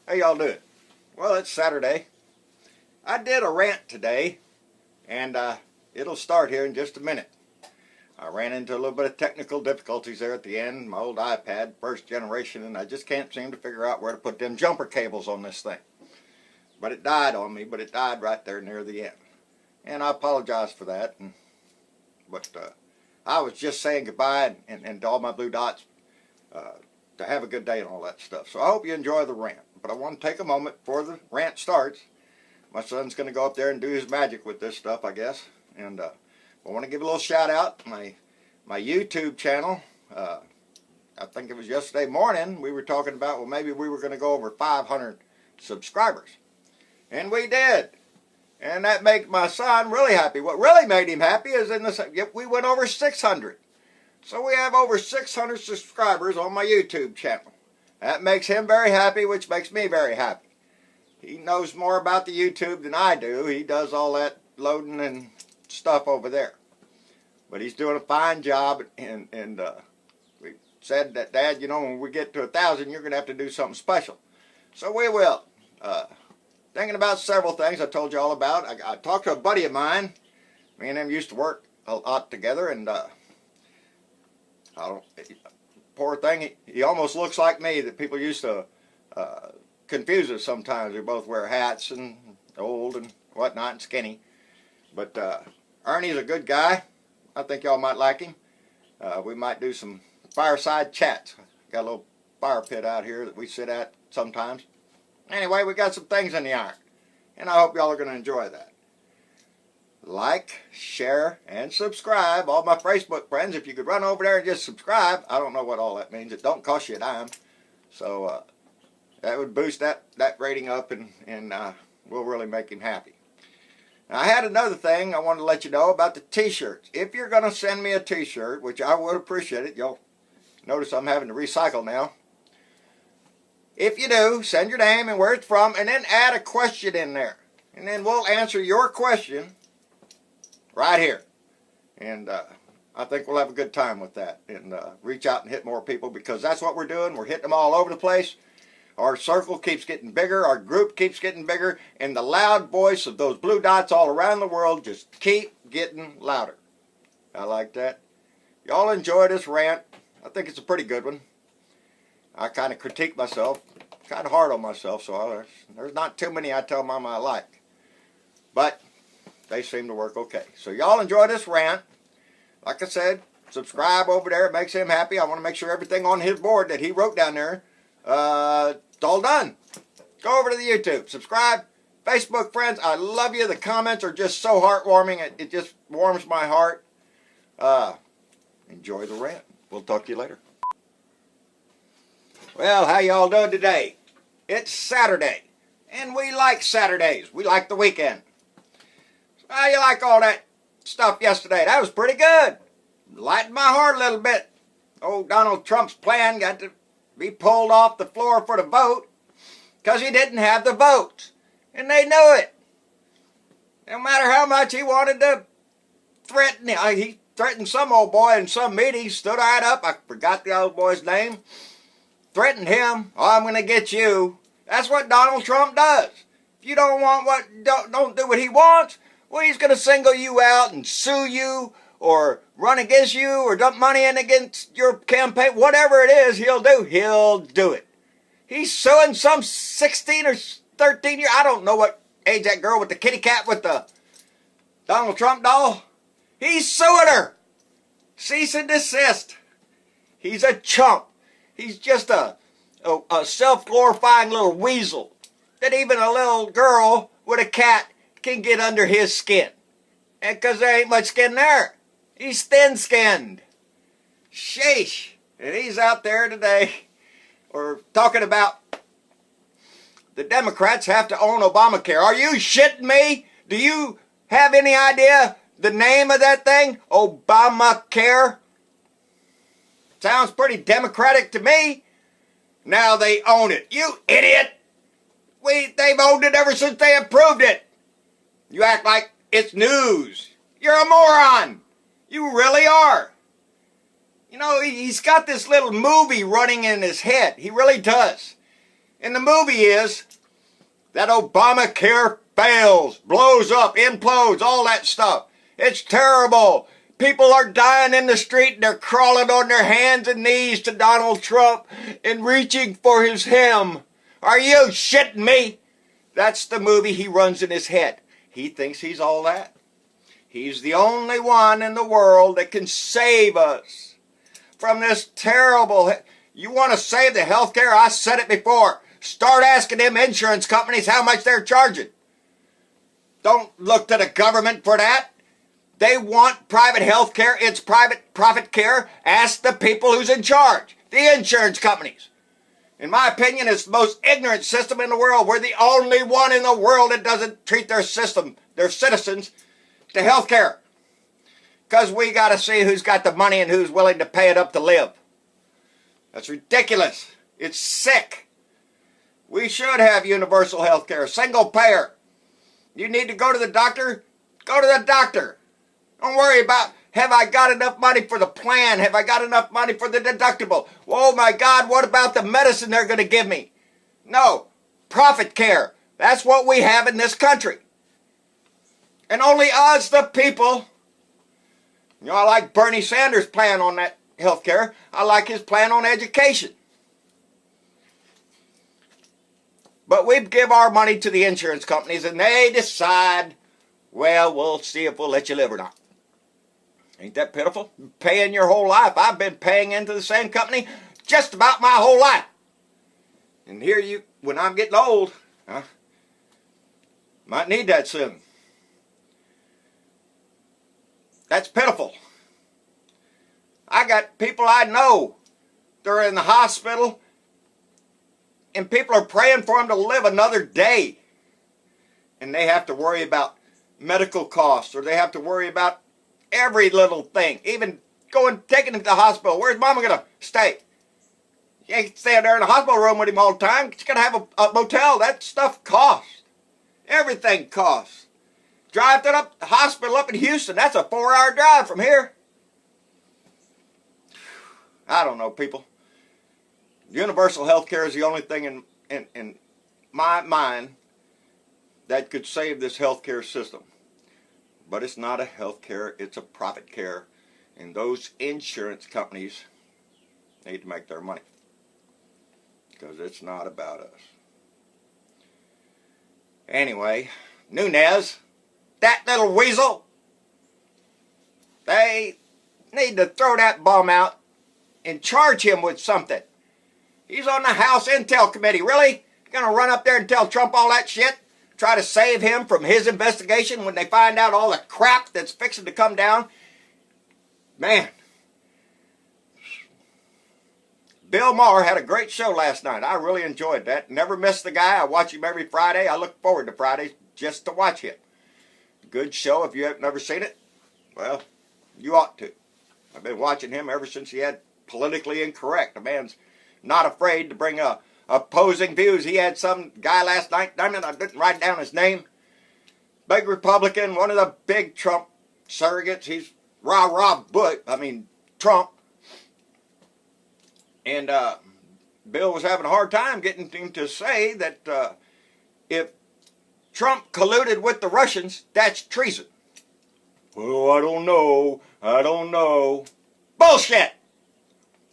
How y'all doing? Well, it's Saturday. I did a rant today, and it'll start here in just a minute. I ran into a little bit of technical difficulties there at the end. My old iPad, first generation, and I just can't seem to figure out where to put them jumper cables on this thing. But it died on me, but it died right there near the end. And I apologize for that. But I was just saying goodbye and to all my blue dots to have a good day and all that stuff. So I hope you enjoy the rant. But I want to take a moment before the rant starts. My son's going to go up there and do his magic with this stuff, I guess. And I want to give a little shout out to my YouTube channel. I think it was yesterday morning we were talking about, well, maybe we were going to go over 500 subscribers. And we did. And that made my son really happy. What really made him happy is we went over 600. So we have over 600 subscribers on my YouTube channel. That makes him very happy, which makes me very happy. He knows more about the YouTube than I do. He does all that loading and stuff over there. But he's doing a fine job, and we said that, Dad, you know, when we get to 1,000, you're going to have to do something special. So we will. Thinking about several things I told you all about. I talked to a buddy of mine. Me and him used to work a lot together, and poor thing, he almost looks like me, that people used to confuse us sometimes. We both wear hats and old and whatnot and skinny. But Ernie's a good guy. I think y'all might like him. We might do some fireside chats. Got a little fire pit out here that we sit at sometimes. Anyway, we got some things in the iron. And I hope y'all are going to enjoy that. Like, share, and subscribe. All my Facebook friends, if you could run over there and just subscribe. I don't know what all that means. It don't cost you a dime. So that would boost that rating up, and will really make him happy. Now, I had another thing I wanted to let you know about the t-shirts. If you're going to send me a t-shirt, which I would appreciate it, you'll notice I'm having to recycle now. If you do, send your name and where it's from, and then add a question in there. And then we'll answer your question right here. And I think we'll have a good time with that. And reach out and hit more people, because that's what we're doing. We're hitting them all over the place. Our circle keeps getting bigger. Our group keeps getting bigger. And the loud voice of those blue dots all around the world just keep getting louder. I like that. Y'all enjoy this rant. I think it's a pretty good one. I kind of critique myself. Kind of hard on myself. So there's not too many I tell Mama I like. But they seem to work okay. So y'all enjoy this rant. Like I said, subscribe over there. It makes him happy. I want to make sure everything on his board that he wrote down there, it's all done. Go over to the YouTube. Subscribe. Facebook friends, I love you. The comments are just so heartwarming. It just warms my heart. Enjoy the rant. We'll talk to you later. Well, how y'all doing today? It's Saturday. And we like Saturdays. We like the weekend. How you like all that stuff yesterday? That was pretty good. Lightened my heart a little bit. Old Donald Trump's plan got to be pulled off the floor for the vote because he didn't have the votes. And they knew it. No matter how much he wanted to threaten, he threatened some old boy in some meeting, stood right up, I forgot the old boy's name, threatened him, oh, I'm going to get you. That's what Donald Trump does. If you don't want don't do what he wants, well, he's going to single you out and sue you or run against you or dump money in against your campaign. Whatever it is he'll do it. He's suing some 16 or 13 year, I don't know what age that girl with the kitty cat with the Donald Trump doll. He's suing her. Cease and desist. He's a chump. He's just a self-glorifying little weasel that even a little girl with a cat can get under his skin. And because there ain't much skin there. He's thin-skinned. Sheesh. And he's out there today or talking about the Democrats have to own Obamacare. Are you shitting me? Do you have any idea the name of that thing? Obamacare? Sounds pretty democratic to me. Now they own it. You idiot! They've owned it ever since they approved it. You act like it's news. You're a moron. You really are. You know, he's got this little movie running in his head. He really does. And the movie is that Obamacare fails, blows up, implodes, all that stuff. It's terrible. People are dying in the street and they're crawling on their hands and knees to Donald Trump and reaching for his hem. Are you shitting me? That's the movie he runs in his head. He thinks he's all that. He's the only one in the world that can save us from this terrible... You want to save the health care? I said it before. Start asking them insurance companies how much they're charging. Don't look to the government for that. They want private health care. It's private profit care. Ask the people who's in charge. The insurance companies. In my opinion, it's the most ignorant system in the world. We're the only one in the world that doesn't treat their citizens, to health care. Because we got to see who's got the money and who's willing to pay it up to live. That's ridiculous. It's sick. We should have universal health care, single payer. You need to go to the doctor? Go to the doctor. Don't worry about, have I got enough money for the plan? Have I got enough money for the deductible? Oh my God, what about the medicine they're going to give me? No, profit care. That's what we have in this country. And only us, the people. You know, I like Bernie Sanders' plan on that health care. I like his plan on education. But we give our money to the insurance companies and they decide, well, we'll see if we'll let you live or not. Ain't that pitiful? Paying your whole life. I've been paying into the same company just about my whole life. And here you, when I'm getting old, might need that soon. That's pitiful. I got people I know, they're in the hospital, and people are praying for them to live another day. And they have to worry about medical costs, or they have to worry about every little thing. Even taking him to the hospital. Where's Mama going to stay? You ain't staying there in the hospital room with him all the time. She's going to have a motel. That stuff costs. Everything costs. Drive to the hospital up in Houston. That's a 4-hour drive from here. I don't know, people. Universal health care is the only thing in my mind that could save this health care system. But it's not a health care, it's a profit care. And those insurance companies need to make their money. Because it's not about us. Anyway, Nunez, that little weasel, they need to throw that bum out and charge him with something. He's on the House Intel Committee. Really? Gonna run up there and tell Trump all that shit? Try to save him from his investigation when they find out all the crap that's fixing to come down? Man. Bill Maher had a great show last night. I really enjoyed that. Never miss the guy. I watch him every Friday. I look forward to Fridays just to watch him. Good show. If you have never seen it, well, you ought to. I've been watching him ever since he had Politically Incorrect. The man's not afraid to bring opposing views. He had some guy last night, I didn't write down his name, big Republican, one of the big Trump surrogates. He's Trump. And Bill was having a hard time getting him to say that if Trump colluded with the Russians, that's treason. Oh, I don't know. Bullshit!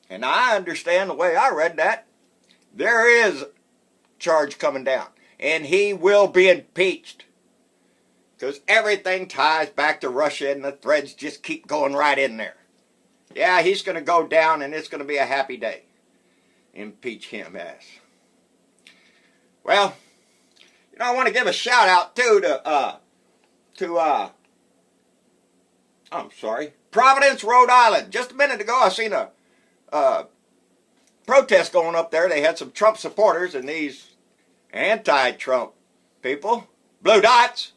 And I understand the way I read that. There is charge coming down. And he will be impeached. Because everything ties back to Russia and the threads just keep going right in there. Yeah, he's going to go down and it's going to be a happy day. Impeach him, yes. Well, you know, I want to give a shout out too to Providence, Rhode Island. Just a minute ago I seen a protest going up there. They had some Trump supporters and these anti-Trump people, blue dots.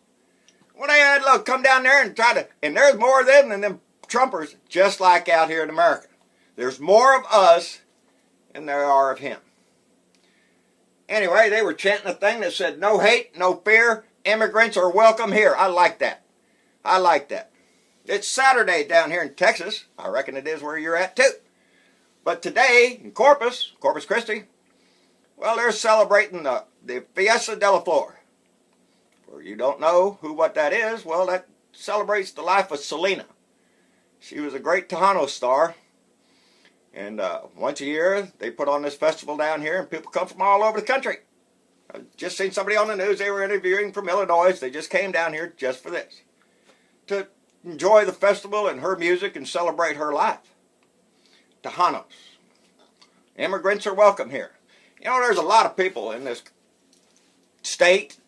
Well, they had, look, come down there and try to, and there's more of them than them Trumpers, just like out here in America. There's more of us than there are of him. Anyway, they were chanting a thing that said, no hate, no fear, immigrants are welcome here. I like that. I like that. It's Saturday down here in Texas. I reckon it is where you're at too. But today in Corpus Christi, Well, they're celebrating the Fiesta de la Flor. For you don't know what that is, well, that celebrates the life of Selena. She was a great Tejano star. And once a year, they put on this festival down here, and people come from all over the country. I've just seen somebody on the news, they were interviewing from Illinois. They just came down here just for this, to enjoy the festival and her music and celebrate her life. Tejanos. Immigrants are welcome here. You know, there's a lot of people in this state,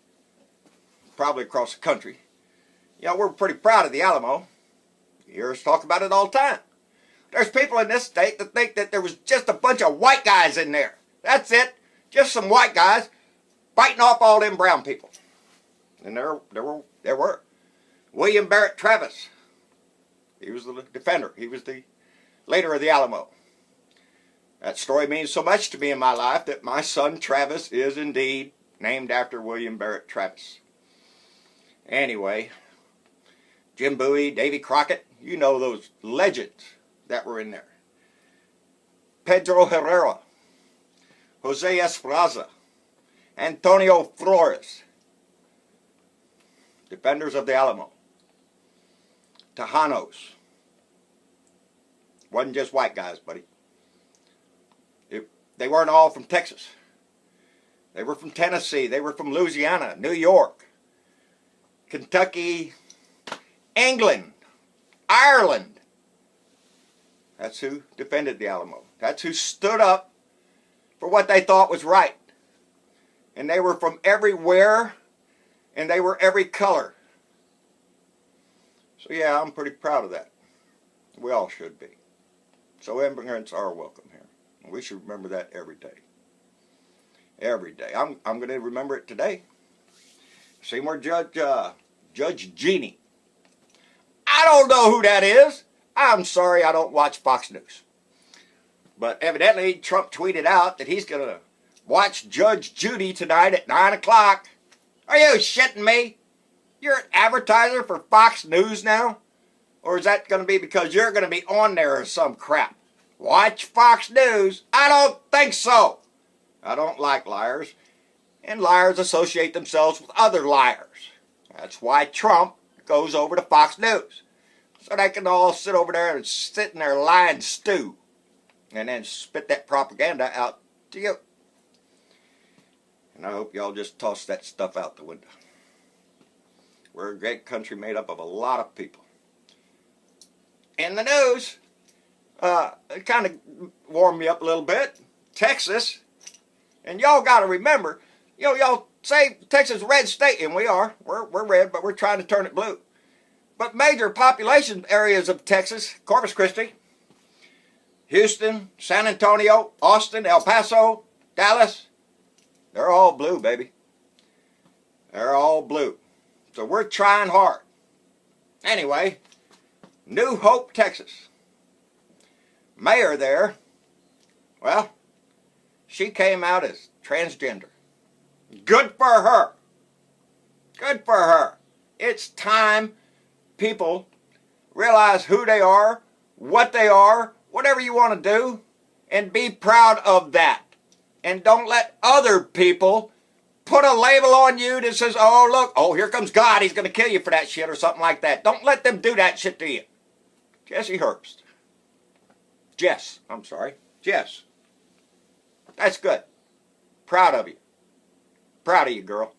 probably across the country. You know, we're pretty proud of the Alamo. You hear us talk about it all the time. There's people in this state that think that there was just a bunch of white guys in there. That's it. Just some white guys fighting off all them brown people. And there were. William Barrett Travis. He was the defender. He was the leader of the Alamo. That story means so much to me in my life that my son Travis is indeed named after William Barrett Travis. Anyway, Jim Bowie, Davy Crockett, you know those legends that were in there. Pedro Herrera, Jose Esparza, Antonio Flores, defenders of the Alamo. Tejanos. Wasn't just white guys, buddy. They weren't all from Texas. They were from Tennessee. They were from Louisiana, New York, Kentucky, England, Ireland. That's who defended the Alamo. That's who stood up for what they thought was right. And they were from everywhere, and they were every color. So yeah, I'm pretty proud of that. We all should be. So immigrants are welcome here. We should remember that every day. Every day. I'm going to remember it today. Seymour Judge Jeannie. I don't know who that is. I'm sorry, I don't watch Fox News. But evidently, Trump tweeted out that he's going to watch Judge Judy tonight at 9 o'clock. Are you shitting me? You're an advertiser for Fox News now? Or is that going to be because you're going to be on there or some crap? Watch Fox News? I don't think so. I don't like liars. And liars associate themselves with other liars. That's why Trump goes over to Fox News. So they can all sit over there and sit in their lying stew. And then spit that propaganda out to you. And I hope y'all just toss that stuff out the window. We're a great country made up of a lot of people. In the news, it kind of warmed me up a little bit. Texas, and y'all got to remember, y'all say Texas is a red state, and we are. We're red, but we're trying to turn it blue. But major population areas of Texas, Corpus Christi, Houston, San Antonio, Austin, El Paso, Dallas, they're all blue, baby. They're all blue. So we're trying hard. Anyway, New Hope, Texas. Mayor there, well, she came out as transgender. Good for her. Good for her. It's time people realize who they are, whatever you want to do, and be proud of that. And don't let other people put a label on you that says, oh, look, oh, here comes God, he's going to kill you for that shit or something like that. Don't let them do that shit to you. Jesse Herbst. Jess. That's good. Proud of you. Proud of you, girl.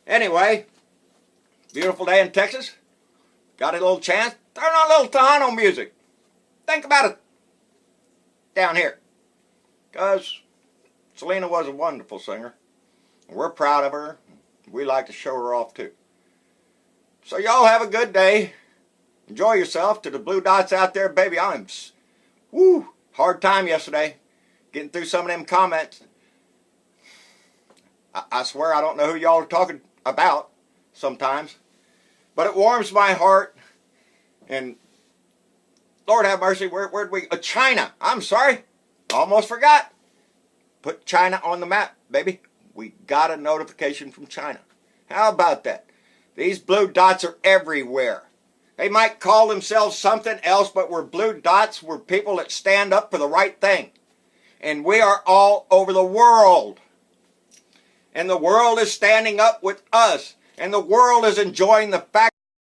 Anyway, beautiful day in Texas. Got a little chance. Turn on a little Tejano music. Think about it down here. Because Selena was a wonderful singer. We're proud of her. We like to show her off too. So y'all have a good day. Enjoy yourself. To the blue dots out there, baby, hard time yesterday. Getting through some of them comments. I swear I don't know who y'all are talking about sometimes. But it warms my heart. And Lord have mercy, where'd we... China. I'm sorry. Almost forgot. Put China on the map, baby. We got a notification from China. How about that? These blue dots are everywhere. They might call themselves something else, but we're blue dots. We're people that stand up for the right thing. And we are all over the world. And the world is standing up with us. And the world is enjoying the fact